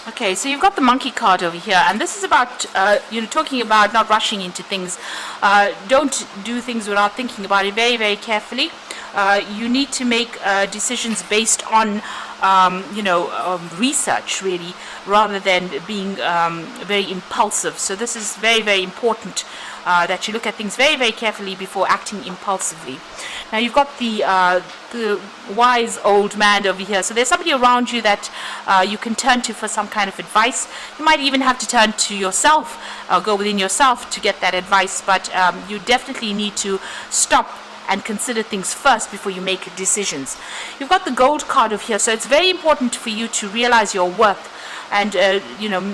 Okay, so you've got the monkey card over here, and this is about talking about not rushing into things. Don't do things without thinking about it very, very carefully. You need to make decisions based on research, really, rather than being very impulsive. So this is very, very important that you look at things very, very carefully before acting impulsively. Now you've got the wise old man over here. So there's somebody around you that you can turn to for some kind of advice. You might even have to turn to yourself, go within yourself to get that advice. But you definitely need to stop and consider things first before you make decisions. You've got the gold card over here. So it's very important for you to realize your worth and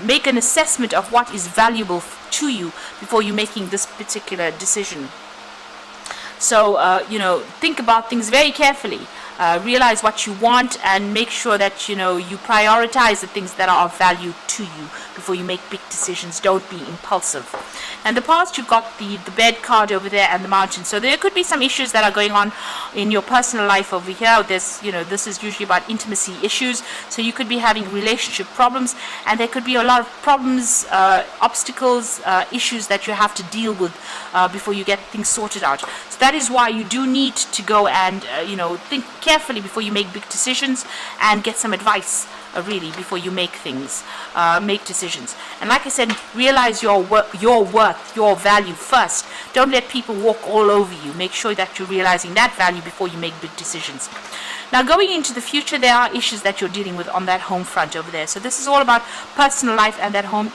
make an assessment of what is valuable to you before you're making this particular decision. So, think about things very carefully. Realize what you want and make sure that, you prioritize the things that are of value to you before you make big decisions. Don't be impulsive. And the past, you've got the bed card over there and the mountain. So there could be some issues that are going on in your personal life over here. There's, this is usually about intimacy issues. So you could be having relationship problems, and there could be a lot of problems, obstacles, issues that you have to deal with before you get things sorted out. So that is why you do need to go and, think carefully before you make big decisions and get some advice really before you make decisions. And like I said, realize your worth, your value first. Don't let people walk all over you. Make sure that you're realizing that value before you make big decisions. Now, going into the future, there are issues that you're dealing with on that home front over there. So this is all about personal life and that home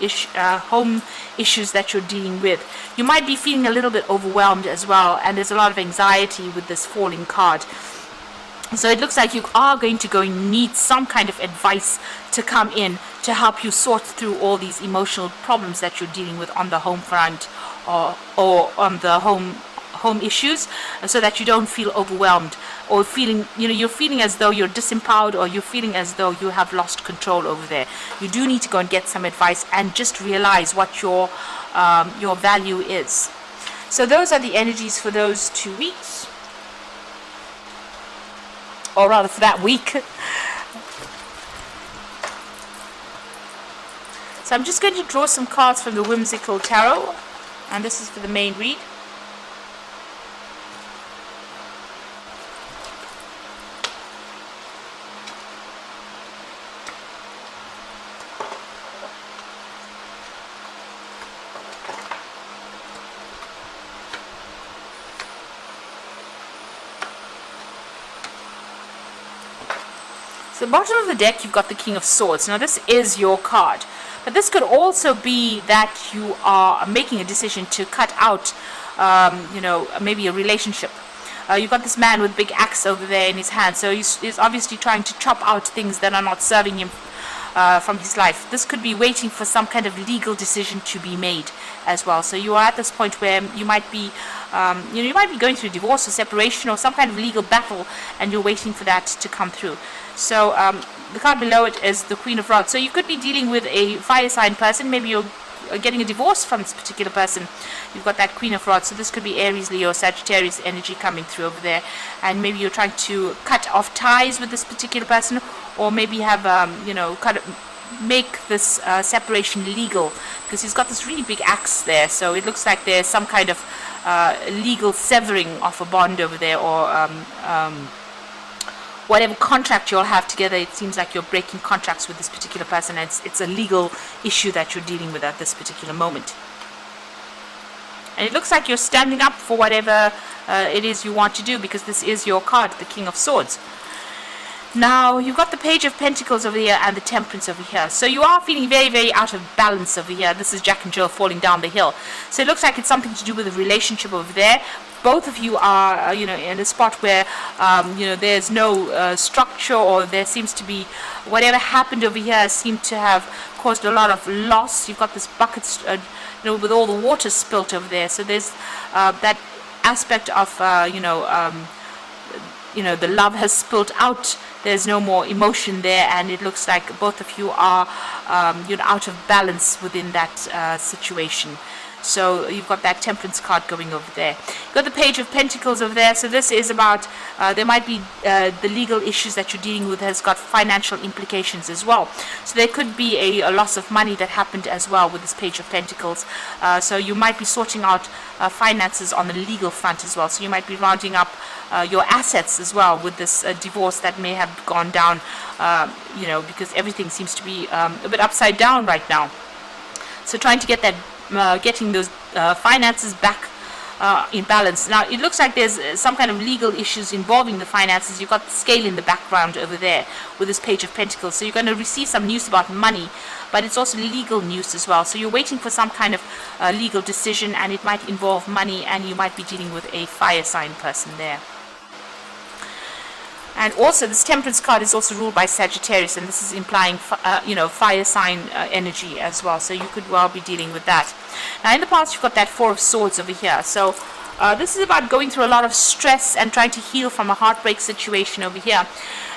issues that you're dealing with. You might be feeling a little bit overwhelmed as well, and there's a lot of anxiety with this falling card. So it looks like you are going to need some kind of advice to come in to help you sort through all these emotional problems that you're dealing with on the home front or on the home issues, so that you don't feel overwhelmed or feeling, you're feeling as though you're disempowered, or you're feeling as though you have lost control over there. You do need to go and get some advice and just realize what your value is. So those are the energies for those 2 weeks. Or rather for that week. So I'm just going to draw some cards from the Whimsical Tarot, and this is for the main read. So the bottom of the deck, you've got the King of Swords. Now this is your card, but this could also be that you are making a decision to cut out, maybe a relationship. You've got this man with big axe over there in his hand, so he's obviously trying to chop out things that are not serving him from his life. This could be waiting for some kind of legal decision to be made as well. So you are at this point where you might be going through divorce or separation or some kind of legal battle, and you're waiting for that to come through. So the card below it is the Queen of Rods. So you could be dealing with a fire sign person. Maybe you're getting a divorce from this particular person. You've got that Queen of Rods. So this could be Aries, Leo, Sagittarius energy coming through over there. And maybe you're trying to cut off ties with this particular person, or maybe have, make this separation legal, because he's got this really big axe there. So it looks like there's some kind of legal severing of a bond over there, or whatever contract you'll have together. It seems like you're breaking contracts with this particular person, and it's a legal issue that you're dealing with at this particular moment. And it looks like you're standing up for whatever it is you want to do, because this is your card, the King of Swords. Now, you've got the Page of Pentacles over here and the Temperance over here. So you are feeling very, very out of balance over here. This is Jack and Jill falling down the hill. So it looks like it's something to do with a relationship over there. Both of you are, in a spot where, there's no structure, or there seems to be, whatever happened over here seemed to have caused a lot of loss. You've got this bucket, with all the water spilt over there. So there's that aspect of, the love has spilt out. There's no more emotion there, and it looks like both of you are, out of balance within that situation. So you've got that Temperance card going over there. You've got the Page of Pentacles over there. So this is about, there might be the legal issues that you're dealing with has got financial implications as well. So there could be a loss of money that happened as well with this Page of Pentacles. So you might be sorting out finances on the legal front as well. So you might be rounding up your assets as well with this divorce that may have gone down, because everything seems to be a bit upside down right now. So trying to get that, getting those finances back in balance. Now it looks like there's some kind of legal issues involving the finances. You've got the Scale in the background over there with this Page of Pentacles. So you're going to receive some news about money, but it's also legal news as well. So you're waiting for some kind of legal decision, and it might involve money, and you might be dealing with a fire sign person there. And also this Temperance card is also ruled by Sagittarius, and this is implying fire sign energy as well. So you could well be dealing with that. Now in the past you've got that Four of Swords over here. So this is about going through a lot of stress and trying to heal from a heartbreak situation over here.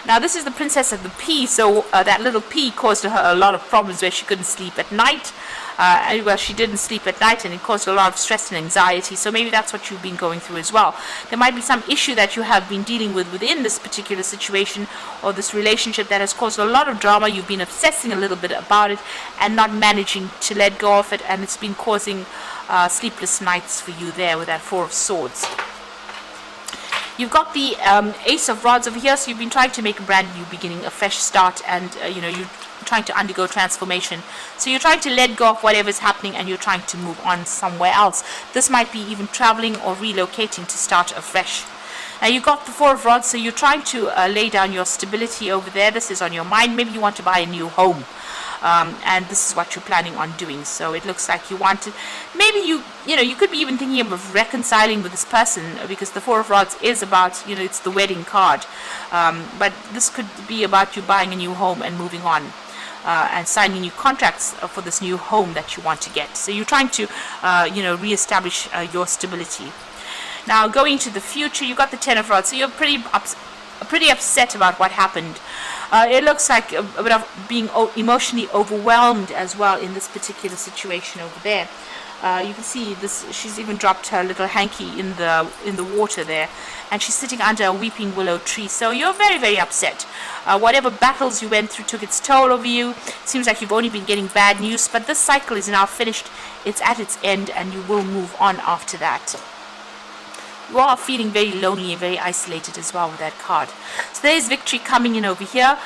Now this is the Princess of the Pea. So that little pea caused her a lot of problems where she couldn't sleep at night. Well, she didn't sleep at night, and it caused a lot of stress and anxiety. So maybe that's what you've been going through as well. There might be some issue that you have been dealing with within this particular situation or this relationship that has caused a lot of drama. You've been obsessing a little bit about it and not managing to let go of it, and it's been causing sleepless nights for you there with that Four of Swords. You've got the Ace of Rods over here, so you've been trying to make a brand new beginning, a fresh start, and you're trying to undergo transformation. So you're trying to let go of whatever's happening, and you're trying to move on somewhere else. This might be even traveling or relocating to start afresh. Now you've got the Four of Rods, so you're trying to lay down your stability over there. This is on your mind. Maybe you want to buy a new home. And this is what you're planning on doing. So it looks like you want to, maybe you could be even thinking of reconciling with this person, because the Four of Rods is about, it's the wedding card. But this could be about you buying a new home and moving on. And signing new contracts for this new home that you want to get. So you're trying to, reestablish your stability. Now going to the future, you got the Ten of Rods. So you're pretty upset about what happened. It looks like a bit of being emotionally overwhelmed as well in this particular situation over there. You can see this. She's even dropped her little hanky in the water there, and she's sitting under a weeping willow tree. So you're very, very upset. Whatever battles you went through took its toll over you. It seems like you've only been getting bad news, but this cycle is now finished. It's at its end, and you will move on after that. You are feeling very lonely and very isolated as well with that card. So there's victory coming in over here.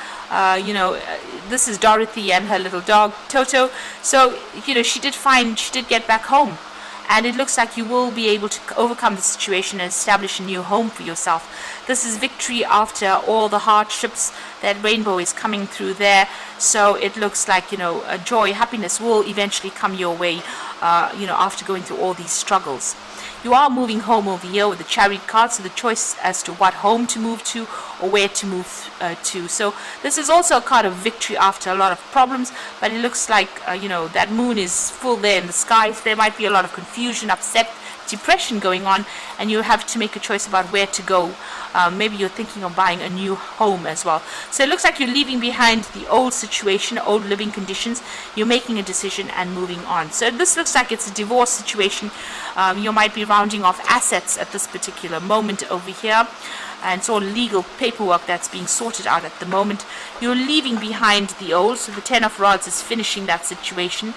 This is Dorothy and her little dog Toto. So she did get back home, and it looks like you will be able to overcome the situation and establish a new home for yourself. This is victory after all the hardships. That rainbow is coming through there. So it looks like joy, happiness will eventually come your way. After going through all these struggles. You are moving home over here with the Chariot card, so the choice as to what home to move to or where to move to. So this is also a card of victory after a lot of problems, but it looks like, that moon is full there in the skies. There might be a lot of confusion, upset, depression going on, and you have to make a choice about where to go. Maybe you're thinking of buying a new home as well. So it looks like you're leaving behind the old situation, old living conditions. You're making a decision and moving on. So this looks like it's a divorce situation. You might be rounding off assets at this particular moment over here. And it's all legal paperwork that's being sorted out at the moment. You're leaving behind the old. So the Ten of Rods is finishing that situation.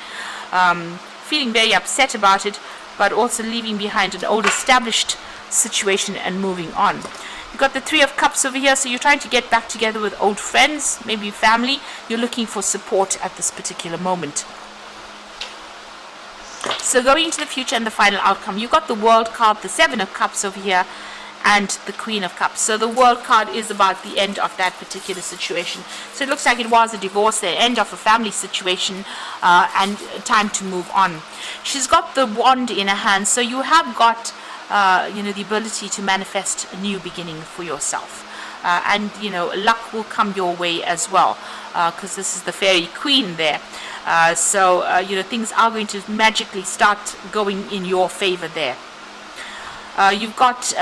Feeling very upset about it, but also leaving behind an old established situation and moving on. You've got the Three of Cups over here, so you're trying to get back together with old friends, maybe family. You're looking for support at this particular moment. So going into the future and the final outcome, you've got the World card, the Seven of Cups over here, and the Queen of Cups. So the World card is about the end of that particular situation. So it looks like it was a divorce, the end of a family situation, and time to move on. She's got the wand in her hand, so you have got the ability to manifest a new beginning for yourself. And luck will come your way as well, because this is the Fairy Queen there. So things are going to magically start going in your favor there. You've got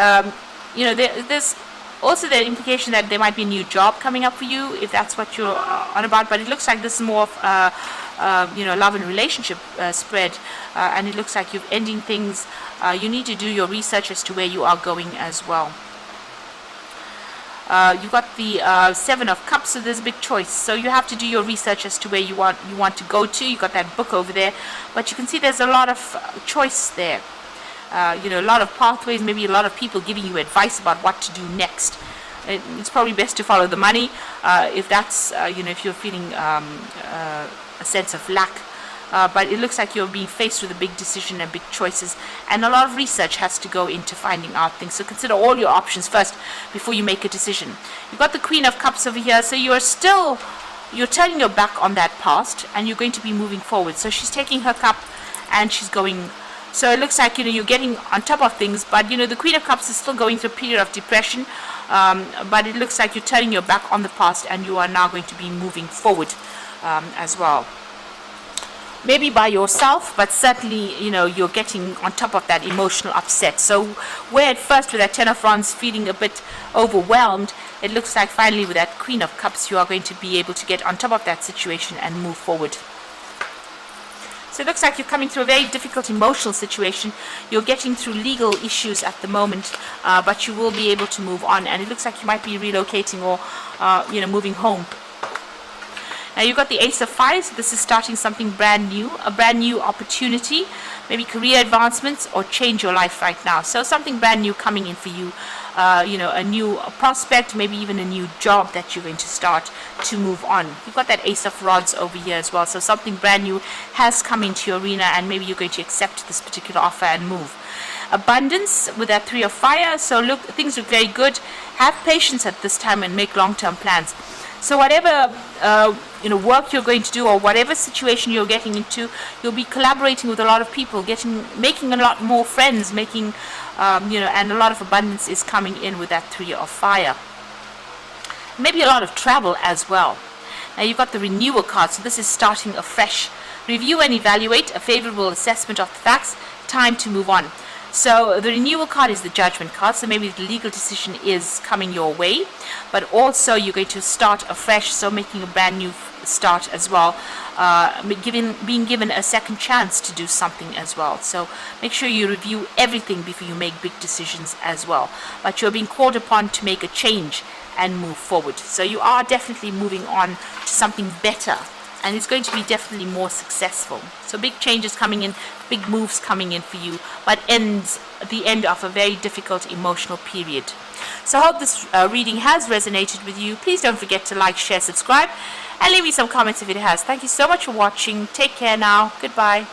there's also the implication that there might be a new job coming up for you, if that's what you're on about, but it looks like this is more of love and relationship spread, and it looks like you're ending things. You need to do your research as to where you are going as well. You've got the Seven of Cups, so there's a big choice. So you have to do your research as to where you want to go to. You've got that book over there, but you can see there's a lot of choice there. A lot of pathways, maybe a lot of people giving you advice about what to do next. It's probably best to follow the money if that's, if you're feeling a sense of lack. But it looks like you're being faced with a big decision and big choices, and a lot of research has to go into finding out things. So consider all your options first before you make a decision. You've got the Queen of Cups over here, so you're turning your back on that past, and you're going to be moving forward. So she's taking her cup and she's going. So it looks like you're getting on top of things, but the Queen of Cups is still going through a period of depression. But it looks like you're turning your back on the past, and you are now going to be moving forward as well. Maybe by yourself, but certainly, you're getting on top of that emotional upset. So where at first with that Ten of Wands feeling a bit overwhelmed, it looks like finally with that Queen of Cups, you are going to be able to get on top of that situation and move forward. So it looks like you're coming through a very difficult emotional situation. You're getting through legal issues at the moment, but you will be able to move on. And it looks like you might be relocating or, moving home. Now you've got the Ace of Fires. So this is starting something brand new, a brand new opportunity, maybe career advancements or change your life right now. So something brand new coming in for you, a new prospect, maybe even a new job that you're going to start to move on. You've got that Ace of Rods over here as well. So something brand new has come into your arena, and maybe you're going to accept this particular offer and move. Abundance with that Three of Fire. So look, things look very good. Have patience at this time and make long-term plans. So whatever work you're going to do, or whatever situation you're getting into, you'll be collaborating with a lot of people, making a lot more friends, and a lot of abundance is coming in with that Three of Fire. Maybe a lot of travel as well. Now you've got the Renewal card, so this is starting afresh. Review and evaluate a favorable assessment of the facts. Time to move on. So the Renewal card is the Judgment card, so maybe the legal decision is coming your way, but also you're going to start afresh, so making a brand new start as well, being given a second chance to do something as well. So make sure you review everything before you make big decisions as well, but you're being called upon to make a change and move forward. So you are definitely moving on to something better, and it's going to be definitely more successful. So big changes coming in, big moves coming in for you, but the end of a very difficult emotional period. So I hope this reading has resonated with you. Please don't forget to like, share, subscribe, and leave me some comments if it has. Thank you so much for watching. Take care now. Goodbye.